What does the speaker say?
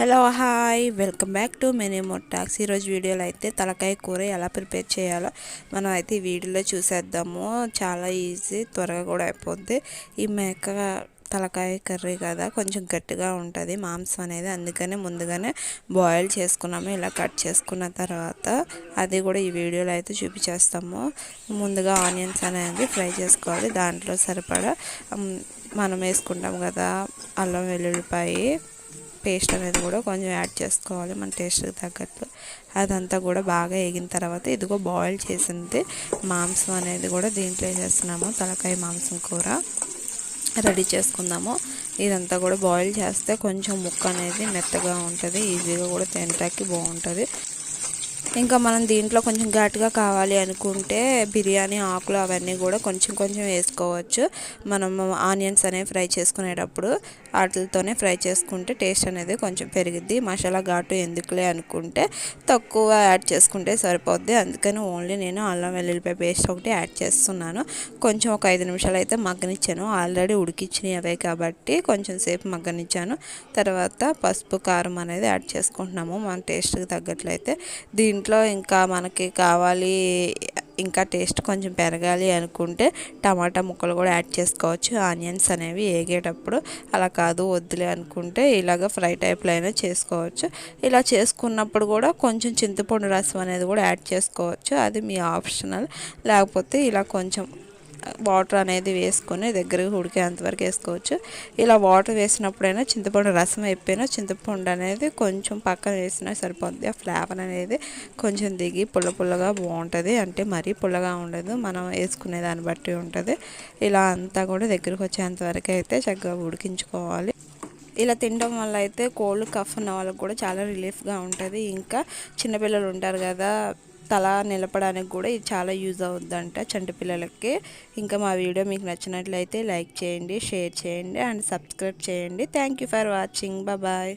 Hello hi welcome back to many moretalk. ఈరోజు వీడియోలో అయితే తలకాయ కూర ఎలా ప్రిపేర్ చేయాలో మనం అయితే ఈ వీడియోలో చూసేద్దాము. చాలా ఈజీ, త్వరగా కూడా అయిపోద్ది. ఈ మేక తలకాయ కర్రీ కదా, కొంచెం గట్టిగా ఉంటుంది మాంసం అనేది, అందుకనే ముందుగానే బాయిల్ చేసుకున్నాము. ఇలా కట్ చేసుకున్న తర్వాత అది కూడా ఈ వీడియోలో అయితే చూపించేస్తాము. ముందుగా ఆనియన్స్ అనేది ఫ్రై చేసుకోవాలి. దాంట్లో సరిపడా మనం వేసుకుంటాం కదా అల్లం వెల్లుల్లిపాయ పేస్ట్ అనేది కూడా కొంచెం యాడ్ చేసుకోవాలి మన టేస్ట్కి తగ్గట్లు. అదంతా కూడా బాగా వేగిన తర్వాత ఇదిగో బాయిల్ చేసింది మాంసం అనేది కూడా దీంట్లో వేసేస్తున్నాము. తలకాయ మాంసం కూర రెడీ చేసుకుందాము. ఇదంతా కూడా బాయిల్ చేస్తే కొంచెం ముక్క అనేది మెత్తగా ఉంటుంది, ఈజీగా కూడా తినడానికి బాగుంటుంది. ఇంకా మనం దీంట్లో కొంచెం ఘాటుగా కావాలి అనుకుంటే బిర్యానీ ఆకులు అవన్నీ కూడా కొంచెం కొంచెం వేసుకోవచ్చు. మనం ఆనియన్స్ అనేవి ఫ్రై చేసుకునేటప్పుడు వాటితోనే ఫ్రై చేసుకుంటే టేస్ట్ అనేది కొంచెం పెరిగిద్ది. మసాలా ఘాటు ఎందుకులే అనుకుంటే తక్కువ యాడ్ చేసుకుంటే సరిపోద్ది. అందుకని ఓన్లీ నేను అల్లం వెల్లుల్లిపాయ పేస్ట్ ఒకటి యాడ్ చేస్తున్నాను. కొంచెం ఒక 5 నిమిషాలు అయితే మగ్గనిచ్చాను. ఆల్రెడీ ఉడికిచ్చినవి అవే కాబట్టి కొంచెం సేపు మగ్గనిచ్చాను. తర్వాత పసుపు కారం అనేది యాడ్ చేసుకుంటున్నాము మన టేస్ట్కి తగ్గట్లయితే. దీంట్లో ఇంకా మనకి కావాలి ఇంకా టేస్ట్ కొంచెం పెరగాలి అనుకుంటే టమాటా ముక్కలు కూడా యాడ్ చేసుకోవచ్చు. ఆనియన్స్ అనేవి వేగేటప్పుడు అలా కాదు వద్దులే అనుకుంటే ఇలాగ ఫ్రై టైప్లో అయినా చేసుకోవచ్చు. ఇలా చేసుకున్నప్పుడు కూడా కొంచెం చింతపండు రసం అనేది కూడా యాడ్ చేసుకోవచ్చు. అది మీ ఆప్షనల్. లేకపోతే ఇలా కొంచెం వాటర్ అనేది వేసుకొని దగ్గరికి ఉడికేంతవరకు వేసుకోవచ్చు. ఇలా వాటర్ వేసినప్పుడైనా చింతపండు రసం అయిపోయినా చింతపండు అనేది కొంచెం పక్కన వేసినా సరిపోద్ది. ఆ ఫ్లేవర్ అనేది కొంచెం దిగి పుల్ల పుల్లగా బాగుంటుంది. అంటే మరీ పుల్లగా ఉండదు, మనం వేసుకునే దాన్ని బట్టి ఉంటుంది. ఇలా అంతా కూడా దగ్గరికి వచ్చేంతవరకు అయితే చక్కగా ఉడికించుకోవాలి. ఇలా తినడం వల్ల అయితే కోల్డ్ కఫ్ ఉన్న వాళ్ళకి కూడా చాలా రిలీఫ్గా ఉంటుంది. ఇంకా చిన్నపిల్లలు ఉంటారు కదా, తల నిలపడానికి కూడా ఇది చాలా యూజ్ అవుద్దంట చంటి పిల్లలకి. ఇంకా మా వీడియో మీకు నచ్చినట్లయితే లైక్ చేయండి, షేర్ చేయండి అండ్ సబ్స్క్రైబ్ చేయండి. Thank you for watching. Bye.